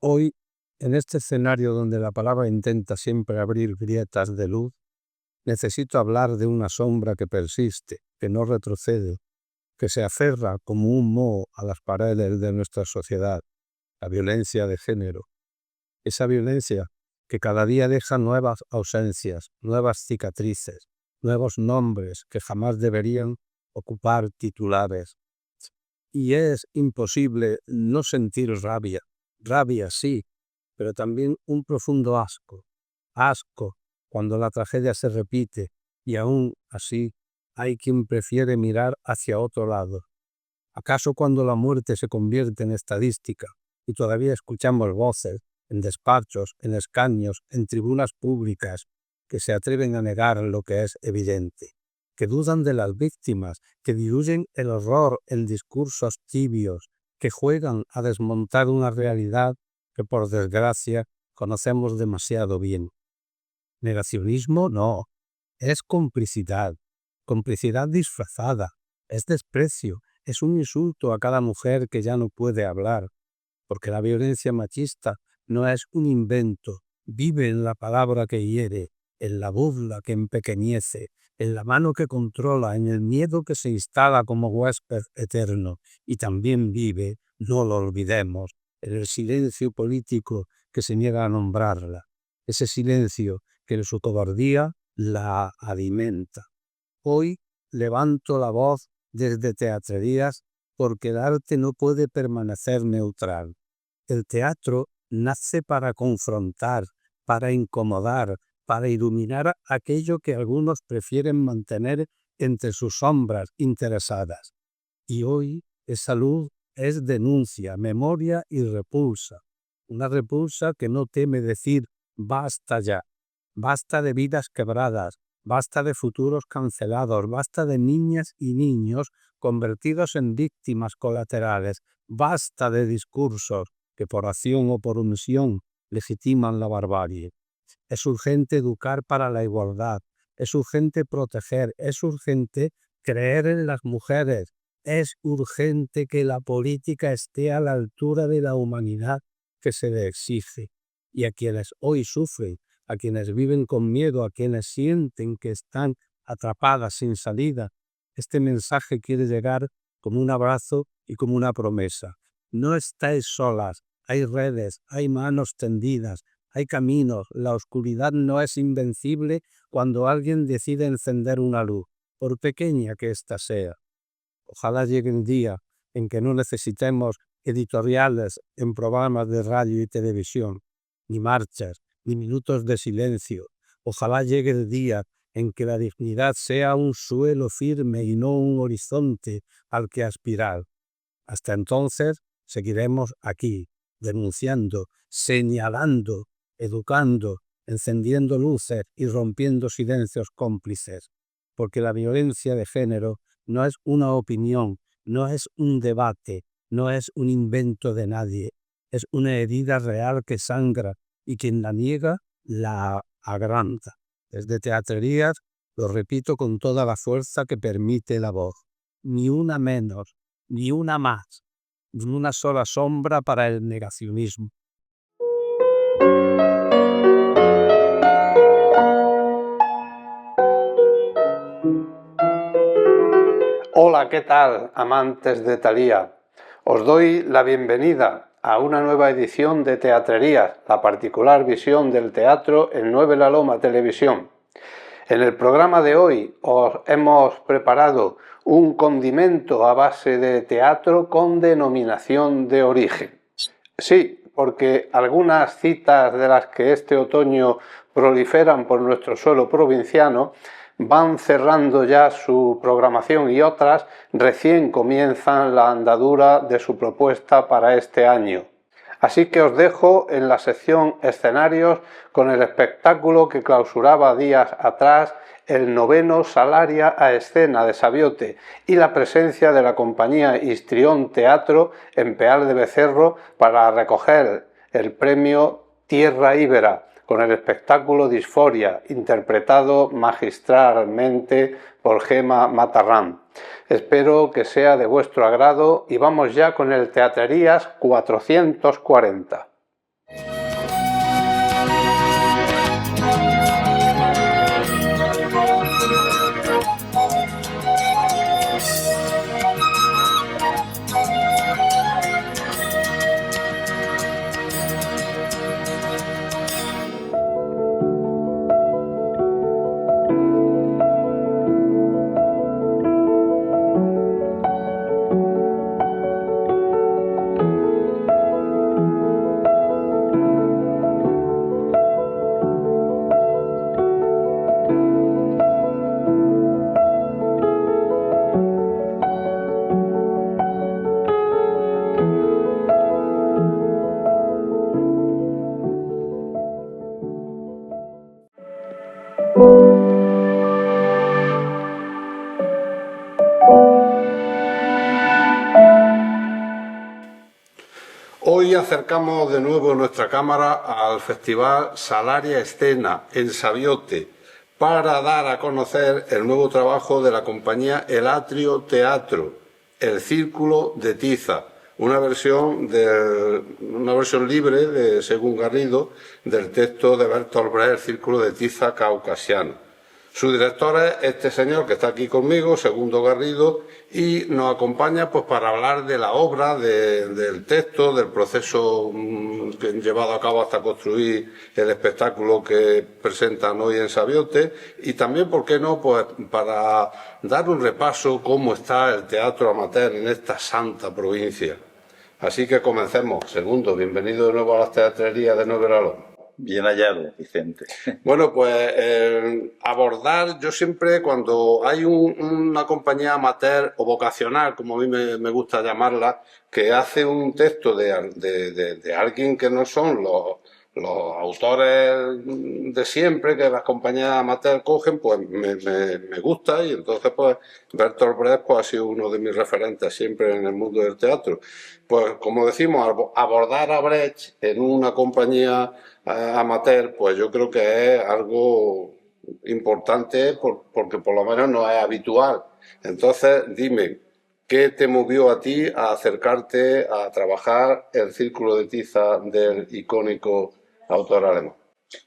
Hoy, en este escenario donde la palabra intenta siempre abrir grietas de luz, necesito hablar de una sombra que persiste, que no retrocede, que se aferra como un moho a las paredes de nuestra sociedad, la violencia de género. Esa violencia que cada día deja nuevas ausencias, nuevas cicatrices, nuevos nombres que jamás deberían ocupar titulares. Y es imposible no sentir rabia. Rabia sí, pero también un profundo asco. Asco cuando la tragedia se repite y aún así hay quien prefiere mirar hacia otro lado. ¿Acaso cuando la muerte se convierte en estadística y todavía escuchamos voces en despachos, en escaños, en tribunas públicas que se atreven a negar lo que es evidente, que dudan de las víctimas, que diluyen el horror en discursos tibios, que juegan a desmontar una realidad que por desgracia conocemos demasiado bien? Negacionismo no, es complicidad, complicidad disfrazada, es desprecio, es un insulto a cada mujer que ya no puede hablar, porque la violencia machista no es un invento, vive en la palabra que hiere, en la burla que empequeñece, en la mano que controla, en el miedo que se instala como huésped eterno, y también vive, no lo olvidemos, en el silencio político que se niega a nombrarla, ese silencio que en su cobardía la alimenta. Hoy levanto la voz desde Teatrerías porque el arte no puede permanecer neutral. El teatro nace para confrontar, para incomodar, para iluminar aquello que algunos prefieren mantener entre sus sombras interesadas. Y hoy esa luz es denuncia, memoria y repulsa. Una repulsa que no teme decir basta ya, basta de vidas quebradas, basta de futuros cancelados, basta de niñas y niños convertidos en víctimas colaterales, basta de discursos que por acción o por omisión legitiman la barbarie. Es urgente educar para la igualdad, es urgente proteger, es urgente creer en las mujeres, es urgente que la política esté a la altura de la humanidad que se le exige. Y a quienes hoy sufren, a quienes viven con miedo, a quienes sienten que están atrapadas sin salida, este mensaje quiere llegar como un abrazo y como una promesa. No estáis solas, hay redes, hay manos tendidas, hay caminos, la oscuridad no es invencible cuando alguien decide encender una luz, por pequeña que ésta sea. Ojalá llegue un día en que no necesitemos editoriales en programas de radio y televisión, ni marchas, ni minutos de silencio. Ojalá llegue el día en que la dignidad sea un suelo firme y no un horizonte al que aspirar. Hasta entonces seguiremos aquí, denunciando, señalando, educando, encendiendo luces y rompiendo silencios cómplices, porque la violencia de género no es una opinión, no es un debate, no es un invento de nadie, es una herida real que sangra y quien la niega la agranda. Desde Teatrerías lo repito con toda la fuerza que permite la voz, ni una menos, ni una más, ni una sola sombra para el negacionismo. Hola, ¿qué tal, amantes de Thalía? Os doy la bienvenida a una nueva edición de Teatrerías, la particular visión del teatro en 9 La Loma Televisión. En el programa de hoy os hemos preparado un condimento a base de teatro con denominación de origen. Sí, porque algunas citas de las que este otoño proliferan por nuestro suelo provinciano van cerrando ya su programación y otras recién comienzan la andadura de su propuesta para este año. Así que os dejo en la sección escenarios con el espectáculo que clausuraba días atrás el 9º Salaria a Escena de Sabiote y la presencia de la compañía Histrión Teatro en Peal de Becerro para recoger el premio Tierra Íbera con el espectáculo Disforia, interpretado magistralmente por Gema Matarrán. Espero que sea de vuestro agrado y vamos ya con el Teatrerías 440. Hoy acercamos de nuevo nuestra cámara al Festival Salaria Escena en Sabiote para dar a conocer el nuevo trabajo de la compañía El Atrio Teatro, El Círculo de Tiza, una versión libre de Según Garrido del texto de Bertolt Brecht, El Círculo de Tiza caucasiano. Su director es este señor que está aquí conmigo, Segundo Garrido, y nos acompaña pues para hablar de la obra, del texto, del proceso que han llevado a cabo hasta construir el espectáculo que presentan hoy en Sabiote, y también, ¿por qué no?, pues para dar un repaso cómo está el teatro amateur en esta santa provincia. Así que comencemos. Segundo, bienvenido de nuevo a las teatrerías de Nueve La Loma. Bien hallado, Vicente. Bueno, pues abordar, yo siempre cuando hay una compañía amateur o vocacional, como a mí me gusta llamarla, que hace un texto de alguien que no son los autores de siempre que las compañías amateur cogen, pues me gusta, y entonces pues Bertolt Brecht pues, ha sido uno de mis referentes siempre en el mundo del teatro. Pues como decimos, abordar a Brecht en una compañía amateur, pues yo creo que es algo importante porque por lo menos no es habitual. Entonces, dime, ¿qué te movió a ti a acercarte a trabajar el Círculo de Tiza del icónico autor alemán?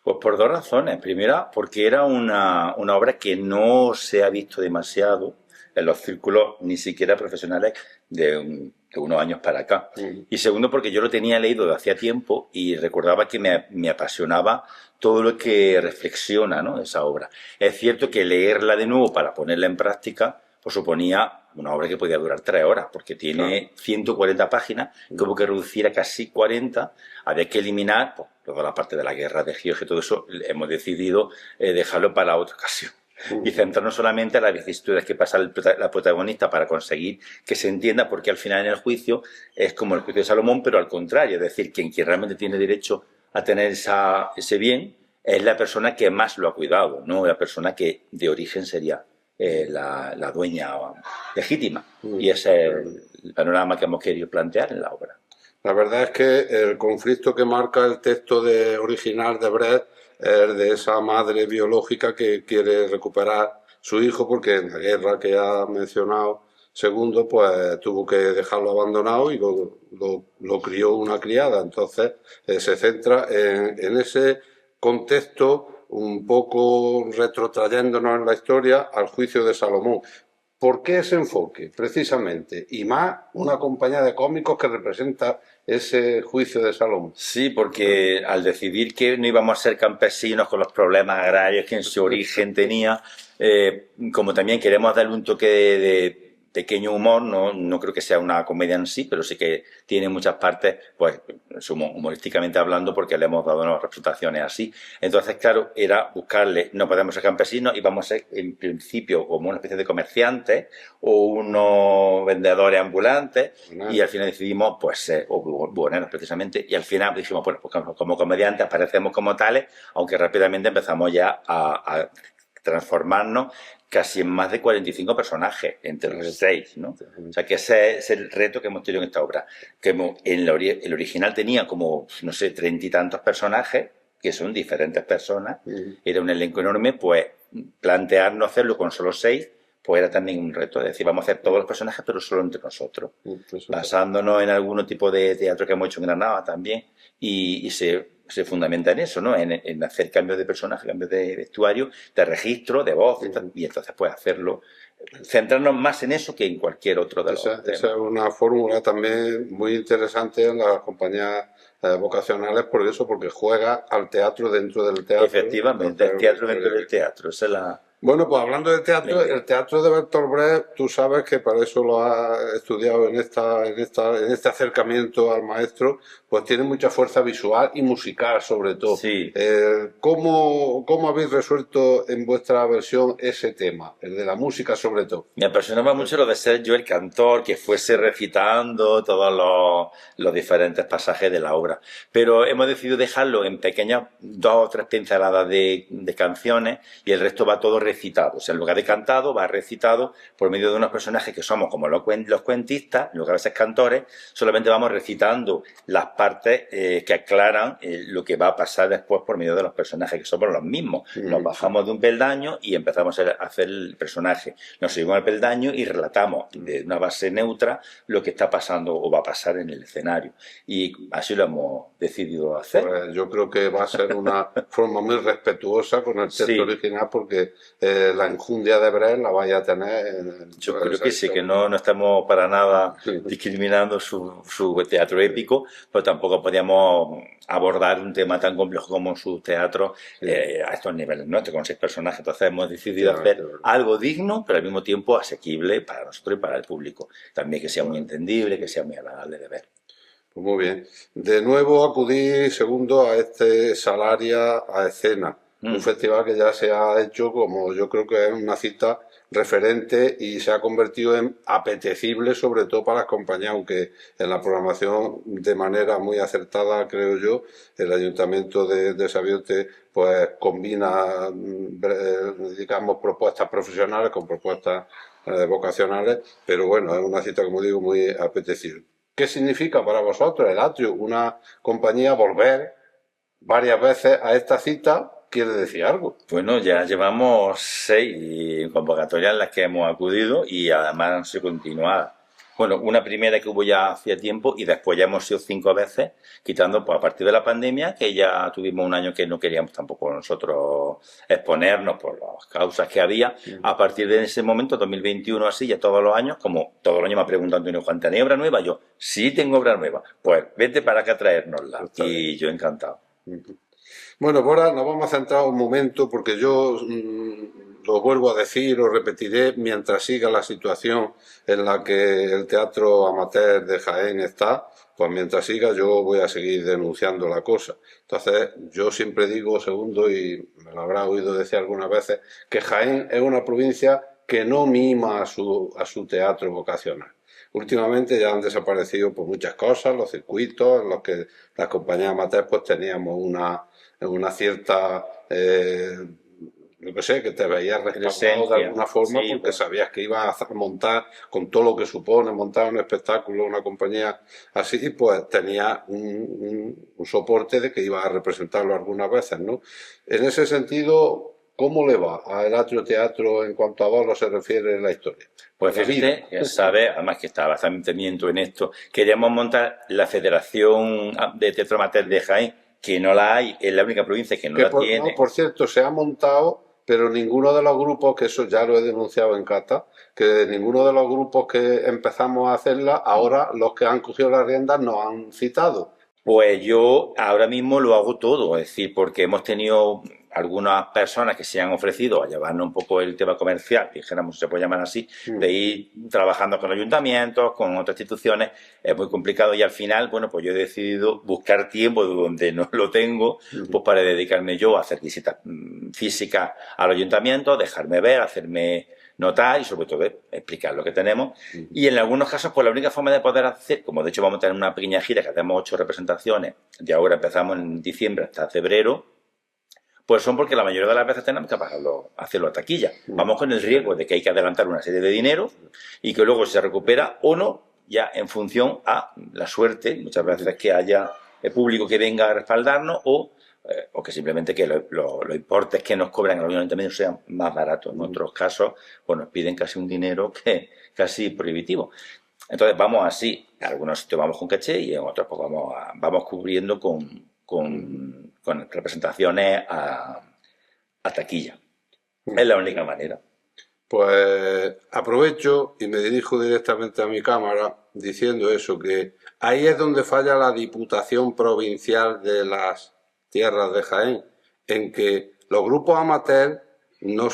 Pues por dos razones. Primera, porque era una obra que no se ha visto demasiado en los círculos, ni siquiera profesionales, de unos años para acá. Y segundo, porque yo lo tenía leído de hacía tiempo y recordaba que me apasionaba todo lo que reflexiona, ¿no?, esa obra. Es cierto que leerla de nuevo para ponerla en práctica pues suponía una obra que podía durar 3 horas, porque tiene 140 páginas, que hubo que reducir a casi 40, había que eliminar pues, toda la parte de la guerra de Georgia y todo eso, hemos decidido dejarlo para otra ocasión. Y centrarnos solamente en las vicisitudes que pasa la protagonista para conseguir que se entienda, porque al final en el juicio es como el juicio de Salomón, pero al contrario, es decir, quien realmente tiene derecho a tener ese bien es la persona que más lo ha cuidado, no la persona que de origen sería la dueña legítima. Y ese es el panorama que hemos querido plantear en la obra. La verdad es que el conflicto que marca el texto original de Brecht es de esa madre biológica que quiere recuperar su hijo porque en la guerra que ha mencionado Segundo, pues tuvo que dejarlo abandonado y lo crió una criada. Entonces se centra en ese contexto, un poco retrotrayéndonos en la historia al juicio de Salomón. ¿Por qué ese enfoque, precisamente? Y más una compañía de cómicos que representa ese juicio de Salomón. Sí, porque al decidir que no íbamos a ser campesinos con los problemas agrarios que en su origen tenía, como también queremos darle un toque de pequeño humor, no creo que sea una comedia en sí, pero sí que tiene muchas partes, pues humorísticamente hablando, porque le hemos dado unas representaciones así. Entonces, claro, era buscarle, no podemos ser campesinos y vamos a ser en principio como una especie de comerciantes o unos vendedores ambulantes, y al final decidimos, pues, o buhoneros precisamente, y al final dijimos, bueno, pues como comediantes aparecemos como tales, aunque rápidamente empezamos ya a transformarnos casi en más de 45 personajes, entre los 6, ¿no? O sea, que ese es el reto que hemos tenido en esta obra. Que el original tenía como, no sé, 30 y tantos personajes, que son diferentes personas, era un elenco enorme, pues plantearnos hacerlo con solo 6, pues era también un reto. Es decir, vamos a hacer todos los personajes, pero solo entre nosotros. Basándonos en algún tipo de teatro que hemos hecho en Granada también, y se fundamenta en eso, ¿no? En hacer cambios de personaje, cambios de vestuario, de registro, de voz, y entonces pues hacerlo, centrarnos más en eso que en cualquier otro de los temas. Esa es una fórmula también muy interesante en las compañías vocacionales, por eso, porque juega al teatro dentro del teatro. Efectivamente, el teatro dentro del teatro, esa es la... Bueno, pues hablando de teatro, el teatro de Bertolt Brecht, tú sabes que para eso lo has estudiado en este acercamiento al maestro, pues tiene mucha fuerza visual y musical sobre todo. Sí. ¿Cómo habéis resuelto en vuestra versión ese tema, el de la música sobre todo? Me apasionaba mucho lo de ser yo el cantor, que fuese recitando todos los diferentes pasajes de la obra. Pero hemos decidido dejarlo en pequeñas 2 o 3 pinceladas de canciones, y el resto va todo recitado. O sea, en lugar de cantado, va recitado por medio de unos personajes que somos como los cuentistas, en lugar de ser cantores, solamente vamos recitando las partes que aclaran lo que va a pasar después por medio de los personajes, que somos los mismos. Nos bajamos de un peldaño y empezamos a hacer el personaje. Nos subimos al peldaño y relatamos de una base neutra lo que está pasando o va a pasar en el escenario. Y así lo hemos decidido hacer. Pues yo creo que va a ser una forma muy respetuosa con el texto original, porque la enjundia de Brecht la vaya a tener. Yo creo que sí, que no estamos para nada discriminando su teatro épico, pero tampoco podíamos abordar un tema tan complejo como su teatro a estos niveles, ¿no? Con 6 personajes. Entonces hemos decidido hacer algo digno, pero al mismo tiempo asequible para nosotros y para el público. También que sea muy entendible, que sea muy agradable de ver. Pues muy bien. De nuevo acudí, segundo, a este Salaria a Escena, un festival que ya se ha hecho como, yo creo que es una cita referente y se ha convertido en apetecible, sobre todo para las compañías, aunque en la programación de manera muy acertada, creo yo, el Ayuntamiento de Sabiote pues combina, digamos, propuestas profesionales con propuestas vocacionales, pero bueno, es una cita, como digo, muy apetecible. ¿Qué significa para vosotros el Atrio? Una compañía volver varias veces a esta cita quiere decir algo. Bueno, ya llevamos 6 convocatorias en las que hemos acudido, y además han sido continuadas. Bueno, una primera que hubo ya hacía tiempo, y después ya hemos sido 5 veces, quitando pues a partir de la pandemia, que ya tuvimos un año que no queríamos tampoco nosotros exponernos por las causas que había. A partir de ese momento, 2021 así, ya todos los años, como todos los años me ha preguntado Antonio Juan, ¿tenéis obra nueva? Yo, sí tengo obra nueva. Pues vete para acá a traérnosla. Y yo encantado. Bueno, ahora nos vamos a centrar un momento, porque yo lo vuelvo a decir, lo repetiré, mientras siga la situación en la que el teatro amateur de Jaén está, pues mientras siga yo voy a seguir denunciando la cosa. Entonces, yo siempre digo, segundo, y me lo habrá oído decir algunas veces, que Jaén es una provincia que no mima a su teatro vocacional. Últimamente ya han desaparecido pues muchas cosas, los circuitos en los que las compañías amateurs pues teníamos una cierta, yo qué sé, que te veías respaldado de alguna forma, sí, porque sabías que ibas a montar, con todo lo que supone montar un espectáculo, una compañía así, pues tenía un soporte de que ibas a representarlo algunas veces, ¿no? En ese sentido, ¿cómo le va al Atrio Teatro en cuanto a Bolo se refiere en la historia? Pues fíjate, ya sabe, además que está bastante miento en esto, queríamos montar la Federación de Teatro Amateur de Jaén, que no la hay, es la única provincia que no la tiene. No, por cierto, se ha montado pero ninguno de los grupos, que eso ya lo he denunciado en Cata, que ninguno de los grupos que empezamos a hacerla, ahora los que han cogido las riendas nos han citado. Pues yo ahora mismo lo hago todo, es decir, porque hemos tenido algunas personas que se han ofrecido a llevarnos un poco el tema comercial, dijéramos, se puede llamar así, de ir trabajando con ayuntamientos, con otras instituciones, es muy complicado y al final, bueno, pues yo he decidido buscar tiempo donde no lo tengo, pues para dedicarme yo a hacer visitas físicas al ayuntamiento, dejarme ver, hacerme notar y sobre todo explicar lo que tenemos. Y en algunos casos, pues la única forma de poder hacer, como de hecho vamos a tener una pequeña gira que hacemos 8 representaciones, de ahora empezamos en diciembre hasta febrero, pues son porque la mayoría de las veces tenemos que hacerlo a taquilla. Vamos con el riesgo de que hay que adelantar una serie de dinero y que luego se recupera o no, ya en función a la suerte, muchas veces que haya el público que venga a respaldarnos o que simplemente que los importes que nos cobran en el ayuntamiento sean más baratos. En otros casos, pues nos piden casi un dinero que casi prohibitivo. Entonces vamos así, en algunos sitios vamos con caché y en otros pues vamos cubriendo con representaciones a taquilla. Es la única manera. Pues aprovecho y me dirijo directamente a mi cámara diciendo eso, que ahí es donde falla la Diputación Provincial de las Tierras de Jaén, en que los grupos amateurs no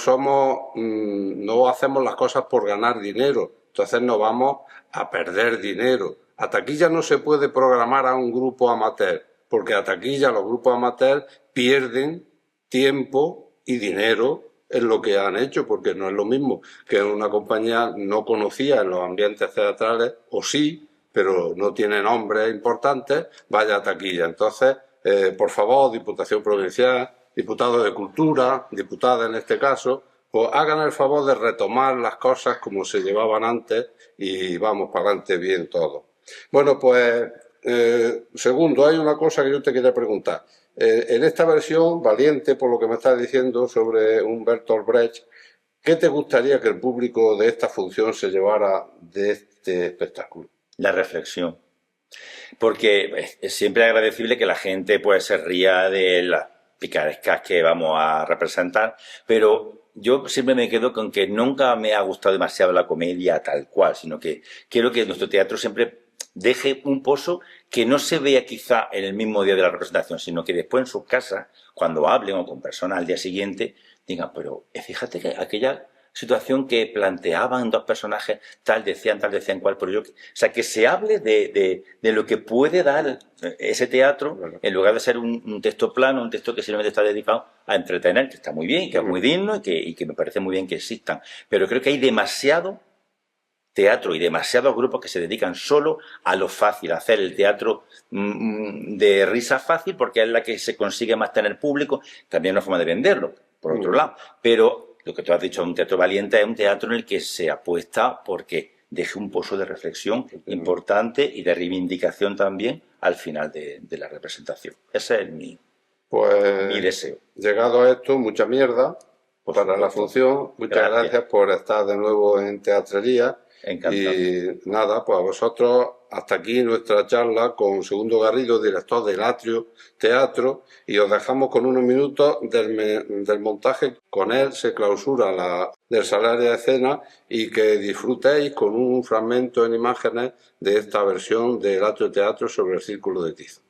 hacemos las cosas por ganar dinero, entonces no vamos a perder dinero. A taquilla no se puede programar a un grupo amateur, porque a taquilla los grupos amateurs pierden tiempo y dinero en lo que han hecho, porque no es lo mismo que una compañía no conocida en los ambientes teatrales, o sí, pero no tiene nombres importantes, vaya a taquilla. Entonces, por favor, Diputación Provincial, diputados de Cultura, diputada en este caso, pues hagan el favor de retomar las cosas como se llevaban antes y vamos para adelante bien todo. Bueno, pues, segundo, hay una cosa que yo te quería preguntar. En esta versión, valiente por lo que me estás diciendo sobre Bertolt Brecht, ¿qué te gustaría que el público de esta función se llevara de este espectáculo? La reflexión. Porque es siempre agradecible que la gente pues se ría de las picarescas que vamos a representar, pero yo siempre me quedo con que nunca me ha gustado demasiado la comedia tal cual, sino que quiero que nuestro teatro siempre deje un pozo que no se vea quizá en el mismo día de la representación, sino que después en sus casas, cuando hablen o con personas al día siguiente, digan, pero fíjate que aquella situación que planteaban dos personajes, tal decían cual, pero yo, o sea, que se hable de lo que puede dar ese teatro, en lugar de ser un texto plano, un texto que simplemente está dedicado a entretener, que está muy bien, que es muy digno y que me parece muy bien que existan. Pero creo que hay demasiado teatro y demasiados grupos que se dedican solo a lo fácil, a hacer el teatro de risa fácil, porque es la que se consigue más tener público, también una forma de venderlo, por otro lado. Pero lo que tú has dicho, un teatro valiente es un teatro en el que se apuesta porque deje un pozo de reflexión importante y de reivindicación también al final de la representación. Ese es mi deseo. Llegado a esto, mucha mierda para la función. Muchas gracias por estar de nuevo en Teatrería. Encantado. Y nada, pues a vosotros, hasta aquí nuestra charla con Segundo Garrido, director del Atrio Teatro, y os dejamos con unos minutos del montaje. Con él se clausura del salario de escena y que disfrutéis con un fragmento en imágenes de esta versión del Atrio Teatro sobre el Círculo de Tizo.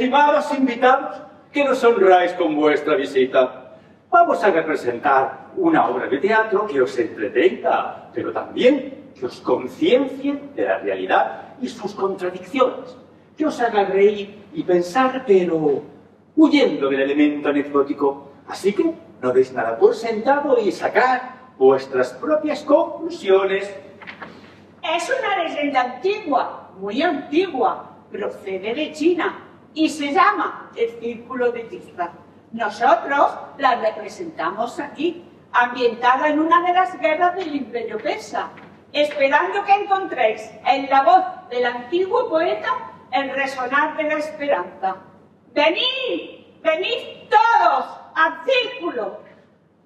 Estimados invitados, que nos honráis con vuestra visita. Vamos a representar una obra de teatro que os entretenga, pero también que os conciencie de la realidad y sus contradicciones, que os haga reír y pensar, pero huyendo del elemento anecdótico. Así que no deis nada por sentado y sacad vuestras propias conclusiones. Es una leyenda antigua, muy antigua, procede de China y se llama el Círculo de Tiza. Nosotros la representamos aquí, ambientada en una de las guerras del Imperio Persa, esperando que encontréis en la voz del antiguo poeta el resonar de la esperanza. ¡Venid! ¡Venid todos al círculo!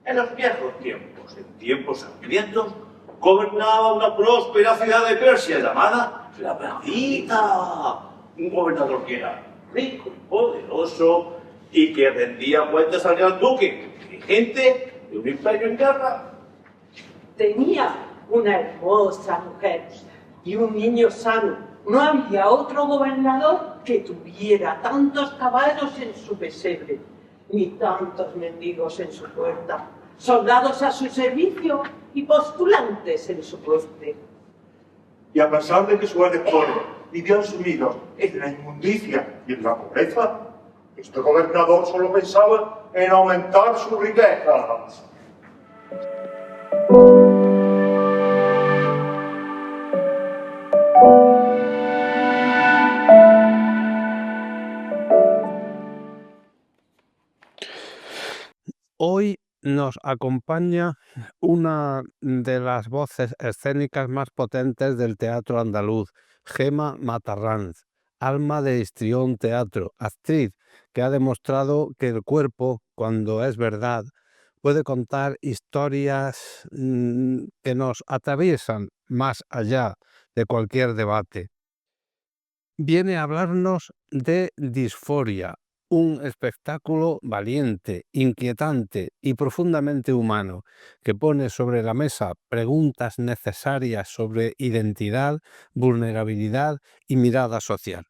En los viejos tiempos, en tiempos sangrientos, gobernaba una próspera ciudad de Persia llamada La Bendita. Un gobernador que era rico y poderoso y que rendía cuentas al gran duque, dirigente de un imperio en guerra. Tenía una hermosa mujer y un niño sano. No había otro gobernador que tuviera tantos caballos en su pesebre, ni tantos mendigos en su puerta, soldados a su servicio y postulantes en su corte. Y a pesar de que sus electores vivían sumidos en la inmundicia y en la pobreza, este gobernador solo pensaba en aumentar sus riquezas. Hoy nos acompaña una de las voces escénicas más potentes del teatro andaluz, Gemma Matarranz, alma de Histrión Teatro, actriz que ha demostrado que el cuerpo, cuando es verdad, puede contar historias que nos atraviesan más allá de cualquier debate. Viene a hablarnos de Disforia, un espectáculo valiente, inquietante y profundamente humano, que pone sobre la mesa preguntas necesarias sobre identidad, vulnerabilidad y mirada social.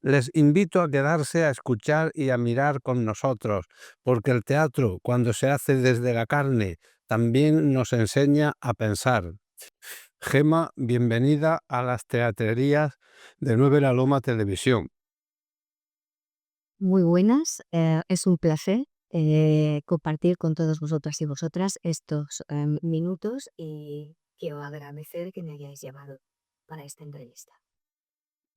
Les invito a quedarse a escuchar y a mirar con nosotros, porque el teatro, cuando se hace desde la carne, también nos enseña a pensar. Gemma, bienvenida a las teatrerías de 9 La Loma Televisión. Muy buenas, es un placer compartir con todos vosotras y vosotras estos minutos y quiero agradecer que me hayáis llamado para esta entrevista.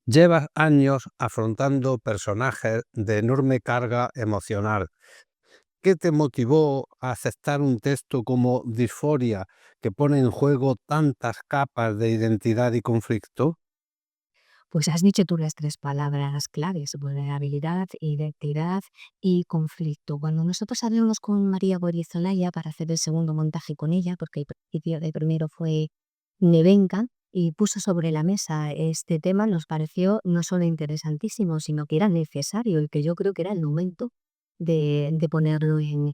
Llevas años afrontando personajes de enorme carga emocional. ¿Qué te motivó a aceptar un texto como Disforia, que pone en juego tantas capas de identidad y conflicto? Pues has dicho tú las tres palabras claves: vulnerabilidad, identidad y conflicto. Cuando nosotros hablamos con María Gorizolaya para hacer el segundo montaje con ella, porque el primero fue Nevenka, y puso sobre la mesa este tema, nos pareció no solo interesantísimo, sino que era necesario, y que yo creo que era el momento de ponerlo en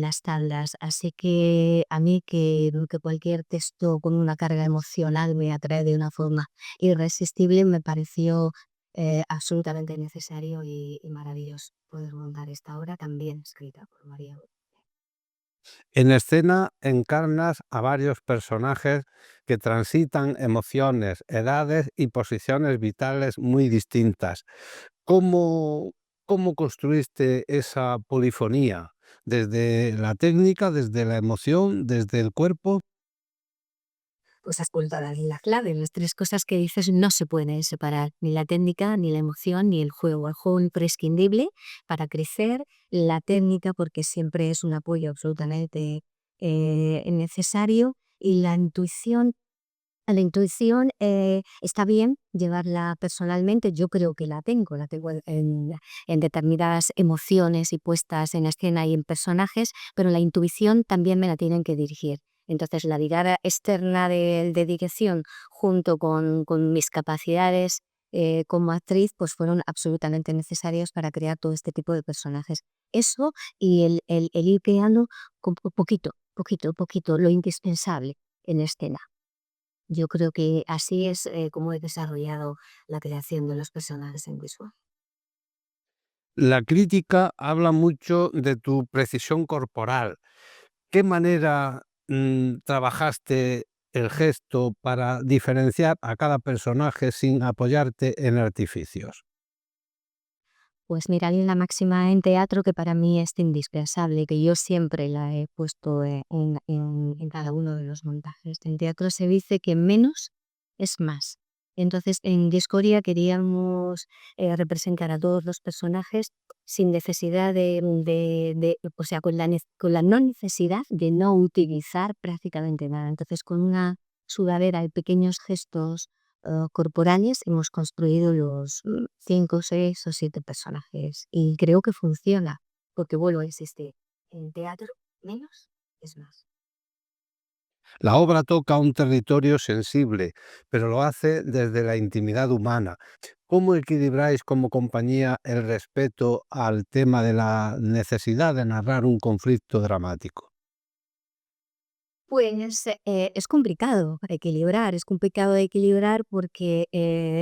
las tablas. Así que a mí que cualquier texto con una carga emocional me atrae de una forma irresistible, me pareció absolutamente necesario y maravilloso poder montar esta obra también escrita por María. En escena encarnas a varios personajes que transitan emociones, edades y posiciones vitales muy distintas. ¿Cómo, cómo construiste esa polifonía? ¿Desde la técnica, desde la emoción, desde el cuerpo? Pues has vuelto a dar la clave. Las tres cosas que dices no se pueden separar: ni la técnica, ni la emoción, ni el juego. El juego imprescindible para crecer, la técnica porque siempre es un apoyo absolutamente necesario, y la intuición. La intuición está bien llevarla personalmente, yo creo que la tengo en determinadas emociones y puestas en escena y en personajes, pero la intuición también me la tienen que dirigir. Entonces la mirada externa de dirección junto con mis capacidades como actriz pues fueron absolutamente necesarios para crear todo este tipo de personajes. Eso y el ir creando poquito, lo indispensable en escena. Yo creo que así es como he desarrollado la creación de los personajes en visual. La crítica habla mucho de tu precisión corporal. ¿Qué manera trabajaste el gesto para diferenciar a cada personaje sin apoyarte en artificios? Pues mira, hay una máxima en teatro que para mí es indispensable, que yo siempre la he puesto en cada uno de los montajes. En teatro se dice que menos es más. Entonces, en Discordia queríamos representar a todos los personajes sin necesidad o sea, con la no necesidad de no utilizar prácticamente nada. Entonces, con una sudadera y pequeños gestos corporales hemos construido los 5, 6 o 7 personajes y creo que funciona, porque vuelvo a insistir, en teatro menos es más. La obra toca un territorio sensible, pero lo hace desde la intimidad humana. ¿Cómo equilibráis como compañía el respeto al tema de la necesidad de narrar un conflicto dramático? Pues es complicado equilibrar, es complicado equilibrar porque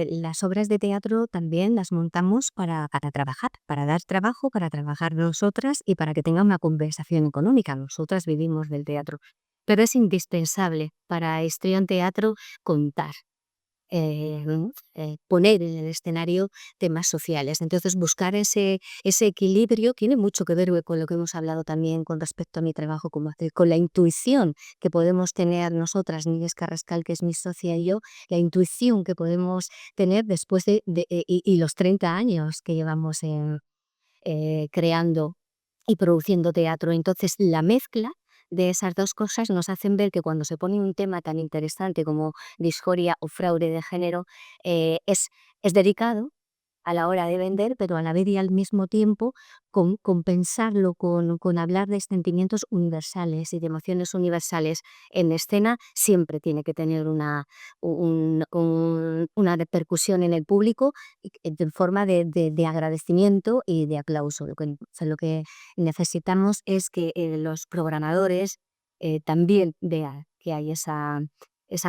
las obras de teatro también las montamos para trabajar, para dar trabajo, para trabajar nosotras y para que tenga una compensación económica. Nosotras vivimos del teatro, pero es indispensable para Histrión Teatro contar. Poner en el escenario temas sociales. Entonces, buscar ese equilibrio tiene mucho que ver con lo que hemos hablado también con respecto a mi trabajo como actriz, con la intuición que podemos tener nosotras, Nieves Carrascal, que es mi socia, y yo, la intuición que podemos tener después y los 30 años que llevamos creando y produciendo teatro. Entonces, la mezcla de esas dos cosas nos hacen ver que cuando se pone un tema tan interesante como disforia o fraude de género, es delicado a la hora de vender, pero a la vez y al mismo tiempo compensarlo con hablar de sentimientos universales y de emociones universales en escena siempre tiene que tener una repercusión en el público en forma de agradecimiento y de aplauso. Lo que necesitamos es que los programadores también vean que hay esa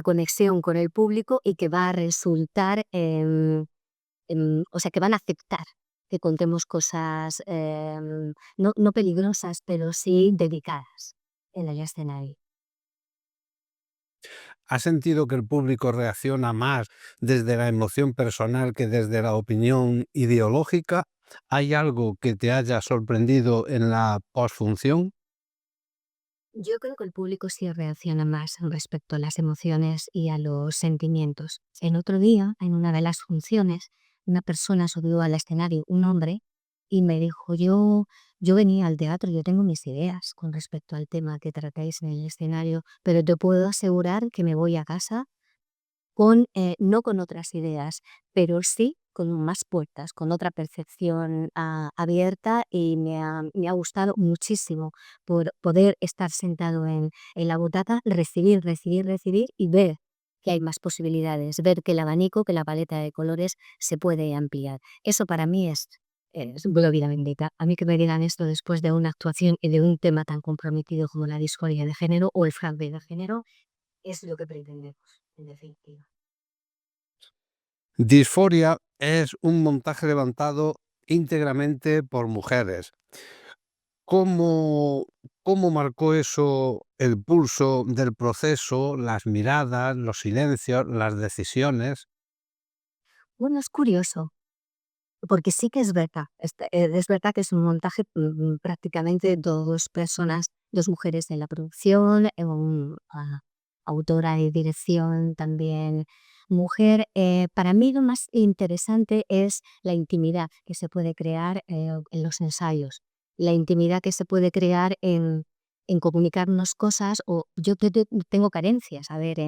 conexión con el público y que va a resultar o sea, que van a aceptar que contemos cosas no peligrosas, pero sí delicadas en el escenario. ¿Has sentido que el público reacciona más desde la emoción personal que desde la opinión ideológica? ¿Hay algo que te haya sorprendido en la posfunción? Yo creo que el público sí reacciona más respecto a las emociones y a los sentimientos. En otro día, en una de las funciones, una persona subió al escenario, un hombre, y me dijo, yo venía al teatro, yo tengo mis ideas con respecto al tema que tratáis en el escenario, pero te puedo asegurar que me voy a casa no con otras ideas, pero sí con más puertas, con otra percepción abierta y me ha gustado muchísimo por poder estar sentado en la butaca, recibir y ver que hay más posibilidades, ver que el abanico, que la paleta de colores se puede ampliar. Eso para mí es gloria bendita. A mí que me digan esto después de una actuación y de un tema tan comprometido como la disforia de género o el fraude de género, es lo que pretendemos, en definitiva. Disforia es un montaje levantado íntegramente por mujeres. ¿Cómo, cómo marcó eso el pulso del proceso, las miradas, los silencios, las decisiones? Bueno, es curioso, porque sí que es verdad. Es verdad que es un montaje prácticamente dos personas, dos mujeres en la producción, autora y dirección también mujer. Para mí lo más interesante es la intimidad que se puede crear en los ensayos, la intimidad que se puede crear en comunicarnos cosas o tengo carencias. A ver,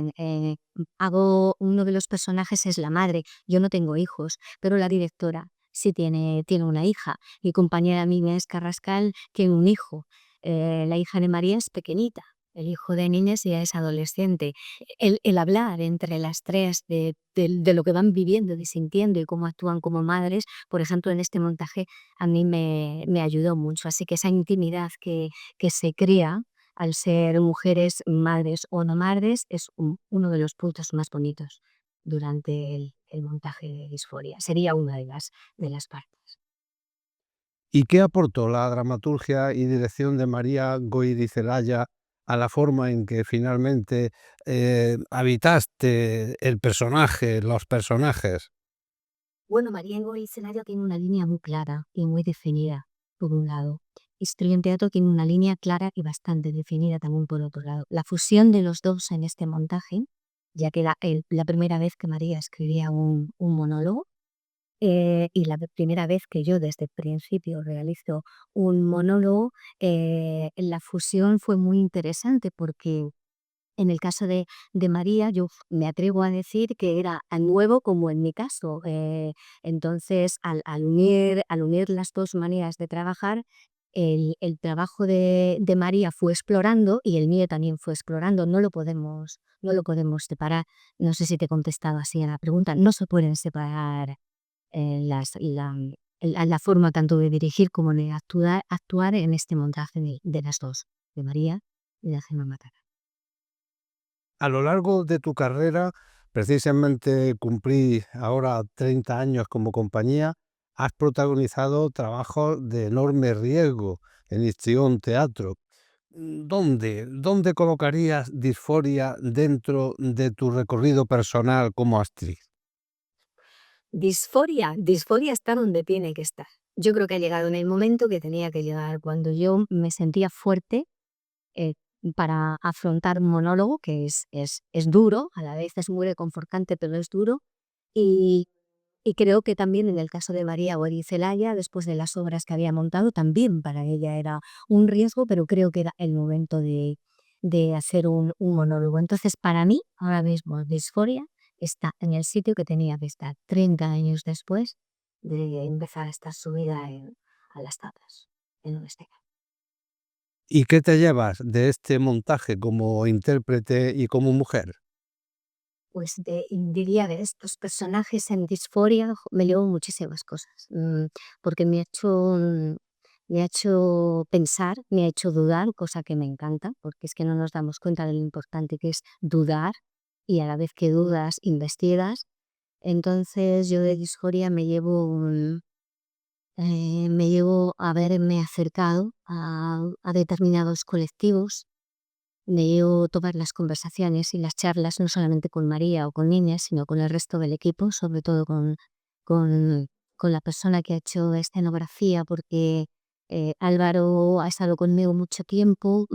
hago uno de los personajes es la madre, yo no tengo hijos, pero la directora sí tiene una hija. Mi compañera Mimi es Carrascal tiene un hijo. La hija de María es pequeñita. El hijo de Inés ya es adolescente. El hablar entre las tres de lo que van viviendo y sintiendo y cómo actúan como madres, por ejemplo, en este montaje a mí me ayudó mucho. Así que esa intimidad que se crea al ser mujeres, madres o no madres, es uno de los puntos más bonitos durante el montaje de Disforia. Sería una de las partes. ¿Y qué aportó la dramaturgia y dirección de María Goirizelaya a la forma en que finalmente habitaste el personaje, los personajes? Bueno, María Goirizelaya tiene una línea muy clara y muy definida, por un lado. Historia en teatro tiene una línea clara y bastante definida también por otro lado. La fusión de los dos en este montaje, ya que la primera vez que María escribía un monólogo, y la primera vez que yo desde el principio realizo un monólogo, la fusión fue muy interesante porque en el caso de María yo me atrevo a decir que era a nuevo como en mi caso. Entonces al unir las dos maneras de trabajar, el trabajo de María fue explorando y el mío también fue explorando. No lo podemos separar. No sé si te he contestado así a la pregunta. No se pueden separar la forma tanto de dirigir como de actuar en este montaje de las dos, de María y de Gemma Matara. A lo largo de tu carrera, precisamente cumplí ahora 30 años como compañía, has protagonizado trabajos de enorme riesgo en Histrión Teatro. ¿Dónde colocarías Disforia dentro de tu recorrido personal como actriz? Disforia está donde tiene que estar. Yo creo que ha llegado en el momento que tenía que llegar, cuando yo me sentía fuerte eh, para afrontar un monólogo que es duro, a la vez es muy reconfortante, pero es duro. Y, y creo que también en el caso de María Goirizelaya, después de las obras que había montado, también para ella era un riesgo, pero creo que era el momento de hacer un monólogo. Entonces, para mí, ahora mismo, Disforia está en el sitio que tenía que estar 30 años después de empezar esta subida a las tablas en un escenario. ¿Y qué te llevas de este montaje como intérprete y como mujer? Pues diría de estos personajes en Disforia me llevo muchísimas cosas, porque me ha hecho pensar, me ha hecho dudar, cosa que me encanta, porque es que no nos damos cuenta de lo importante que es dudar y a la vez que dudas, investigas. Entonces yo de Disforia me llevo haberme acercado a determinados colectivos. Me llevo todas las conversaciones y las charlas, no solamente con María o con niñas, sino con el resto del equipo, sobre todo con, con la persona que ha hecho escenografía, porque Álvaro ha estado conmigo mucho tiempo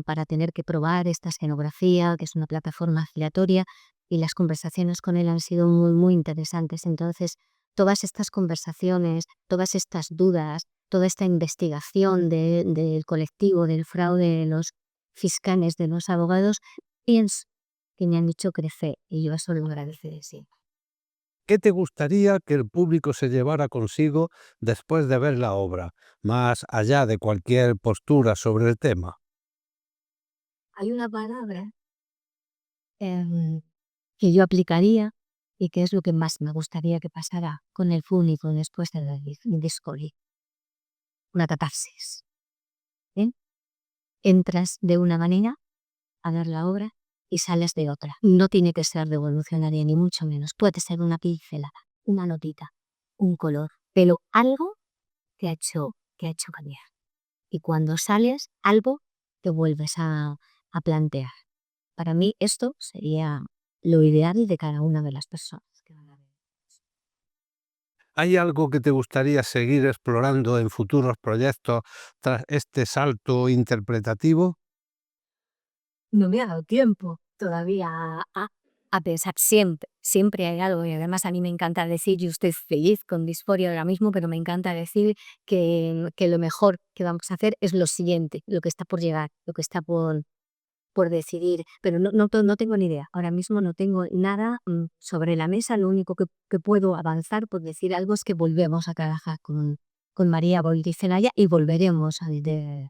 para tener que probar esta escenografía, que es una plataforma giratoria, y las conversaciones con él han sido muy, muy interesantes. Entonces, todas estas conversaciones, todas estas dudas, toda esta investigación del colectivo, del fraude, de los fiscales, de los abogados, pienso que me han hecho crecer y yo eso lo agradeceré siempre. ¿Qué te gustaría que el público se llevara consigo después de ver la obra, más allá de cualquier postura sobre el tema? Hay una palabra em, que yo aplicaría y que es lo que más me gustaría que pasara con el público después de la Discovery. Una catarsis. ¿Eh? Entras de una manera a ver la obra y sales de otra. No tiene que ser revolucionaria, ni mucho menos. Puede ser una pincelada, una notita, un color, pero algo que ha hecho cambiar. Y cuando sales, algo te vuelves a plantear. Para mí esto sería lo ideal de cada una de las personas que van a ver. ¿Hay algo que te gustaría seguir explorando en futuros proyectos tras este salto interpretativo? No me ha dado tiempo todavía a pensar. Siempre hay algo, y además a mí me encanta decir, yo estoy feliz con Disforia ahora mismo, pero me encanta decir que lo mejor que vamos a hacer es lo siguiente, lo que está por llegar, lo que está por decidir, pero no tengo ni idea. Ahora mismo no tengo nada sobre la mesa. Lo único que puedo avanzar por decir algo es que volvemos a trabajar con María Goirizelaya y volveremos a meter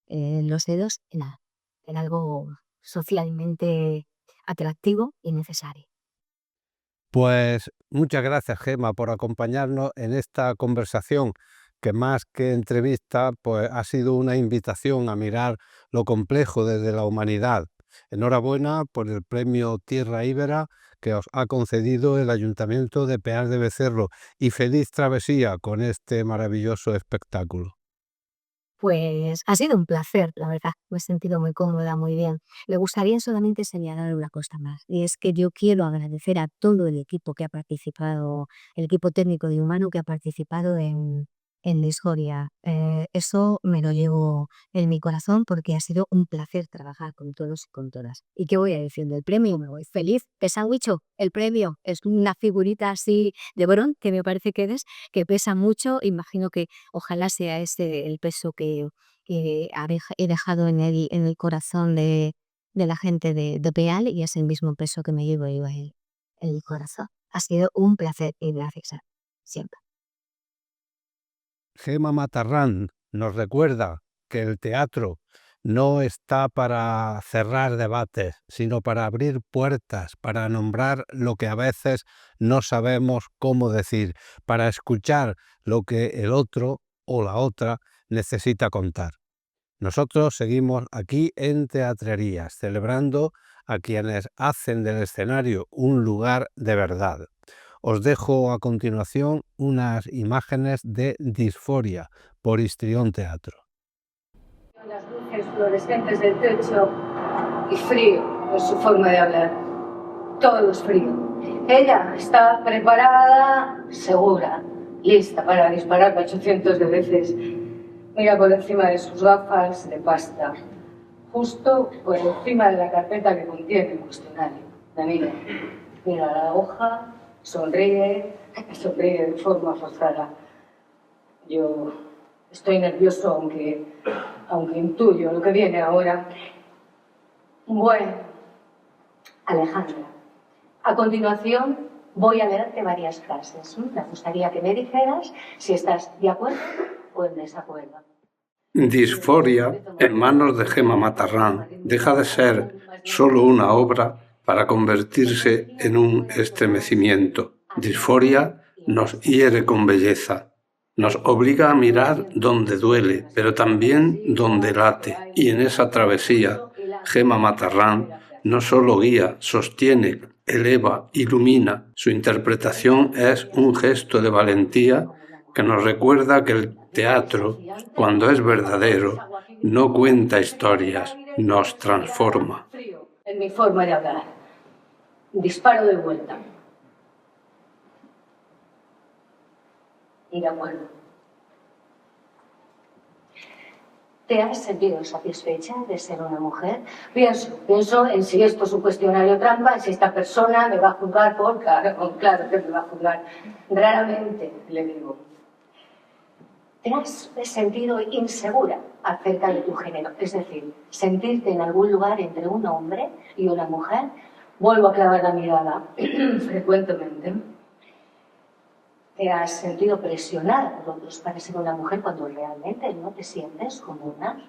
los dedos en algo socialmente atractivo y necesario. Pues muchas gracias, Gemma, por acompañarnos en esta conversación que más que entrevista, pues ha sido una invitación a mirar lo complejo desde la humanidad. Enhorabuena por el premio Tierra Íbera que os ha concedido el Ayuntamiento de Peal de Becerro y feliz travesía con este maravilloso espectáculo. Pues ha sido un placer, la verdad. Me he sentido muy cómoda, muy bien. Me gustaría solamente señalar una cosa más, y es que yo quiero agradecer a todo el equipo que ha participado, el equipo técnico y humano que ha participado en Discordia. Eso me lo llevo en mi corazón porque ha sido un placer trabajar con todos y con todas. ¿Y qué voy a decir del premio? Me voy feliz. Pesa mucho el premio. Es una figurita así de bron, que me parece que pesa mucho. Imagino que ojalá sea ese el peso que he dejado en el corazón de la gente de Peal, y es el mismo peso que me llevo yo en el corazón. Ha sido un placer y gracias siempre. Gemma Matarrán nos recuerda que el teatro no está para cerrar debates, sino para abrir puertas, para nombrar lo que a veces no sabemos cómo decir, para escuchar lo que el otro o la otra necesita contar. Nosotros seguimos aquí en Teatrerías, celebrando a quienes hacen del escenario un lugar de verdad. Os dejo a continuación unas imágenes de Disforia por Histrión Teatro. Las luces fluorescentes del techo y frío en su forma de hablar. Todo es frío. Ella está preparada, segura, lista para disparar 800 de veces. Mira por encima de sus gafas de pasta, justo por encima de la carpeta que contiene el cuestionario. Me mira la hoja, sonríe de forma forzada. Yo estoy nervioso, aunque intuyo lo que viene ahora. Bueno, Alejandra, a continuación voy a leerte varias frases. Me gustaría que me dijeras si estás de acuerdo o en desacuerdo. Disforia, en manos de Gemma Matarrán, deja de ser solo una obra para convertirse en un estremecimiento. Disforia nos hiere con belleza. Nos obliga a mirar donde duele, pero también donde late. Y en esa travesía, Gemma Matarrán no solo guía, sostiene, eleva, ilumina. Su interpretación es un gesto de valentía que nos recuerda que el teatro, cuando es verdadero, no cuenta historias, nos transforma. En mi forma de hablar. Disparo de vuelta. Y de acuerdo. ¿Te has sentido satisfecha de ser una mujer? Pienso en si esto es un cuestionario trampa, si esta persona me va a juzgar por... Claro que me va a juzgar. Raramente, le digo. ¿Te has sentido insegura acerca de tu género? Es decir, sentirte en algún lugar entre un hombre y una mujer. Vuelvo a clavar la mirada frecuentemente. ¿Te has sentido presionada por otros para ser una mujer cuando realmente no te sientes como una?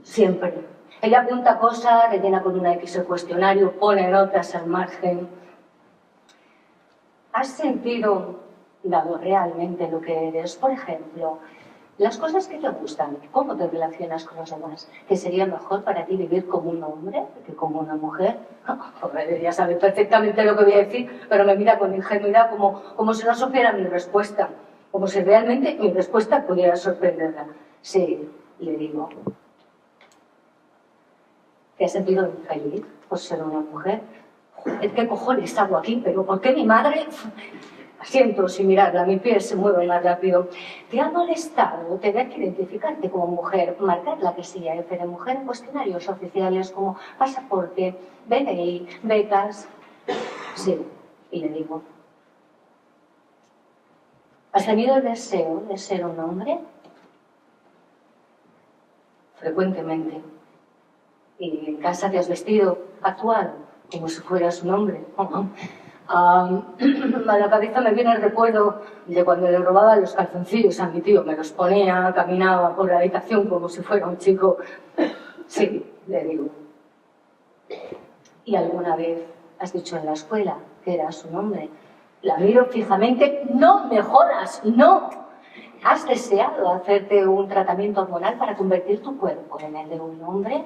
Siempre. Ella apunta cosas, rellena con una X el cuestionario, pone notas al margen. ¿Has sentido, dado realmente lo que eres, por ejemplo, las cosas que te gustan, cómo te relacionas con los demás? ¿Que sería mejor para ti vivir como un hombre que como una mujer? Ya sabe perfectamente lo que voy a decir, pero me mira con ingenuidad como si no supiera mi respuesta, como si realmente mi respuesta pudiera sorprenderla. Sí, le digo. ¿Te has sentido infeliz por ser una mujer? Joder, ¿qué cojones hago aquí? ¿Pero por qué mi madre...? Siento sin mirarla, mi pie se mueve más rápido. ¿Te ha molestado tener que identificarte como mujer, marcar la casilla F de mujer en cuestionarios oficiales como pasaporte, DNI, becas? Sí, y le digo. ¿Has tenido el deseo de ser un hombre? Frecuentemente. ¿Y en casa te has vestido actual como si fueras un hombre? A la cabeza me viene el recuerdo de cuando le robaba los calzoncillos a mi tío. Me los ponía, caminaba por la habitación como si fuera un chico. Sí, le digo. ¿Y alguna vez has dicho en la escuela que eras un hombre? La miro fijamente. ¡No me jodas! ¡No! ¿Has deseado hacerte un tratamiento hormonal para convertir tu cuerpo en el de un hombre?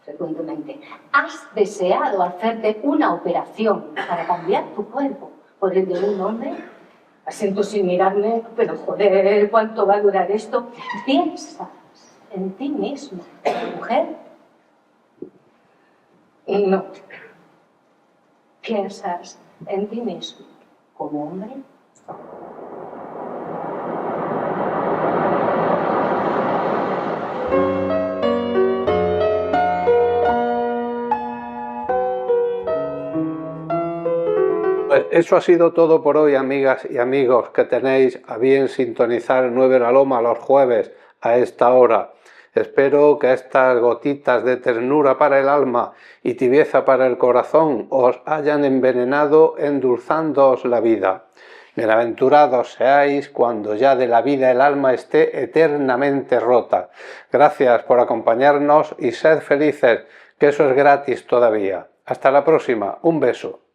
Frecuentemente. ¿Has deseado hacerte una operación para cambiar tu cuerpo por el de un hombre? Asiento sin mirarme, pero joder, ¿cuánto va a durar esto? ¿Piensas en ti misma, mujer? No. ¿Piensas en ti mismo como hombre? Pues eso ha sido todo por hoy, amigas y amigos, que tenéis a bien sintonizar 9 La Loma los jueves a esta hora. Espero que estas gotitas de ternura para el alma y tibieza para el corazón os hayan envenenado endulzándoos la vida. Bienaventurados seáis cuando ya de la vida el alma esté eternamente rota. Gracias por acompañarnos y sed felices, que eso es gratis todavía. Hasta la próxima, un beso.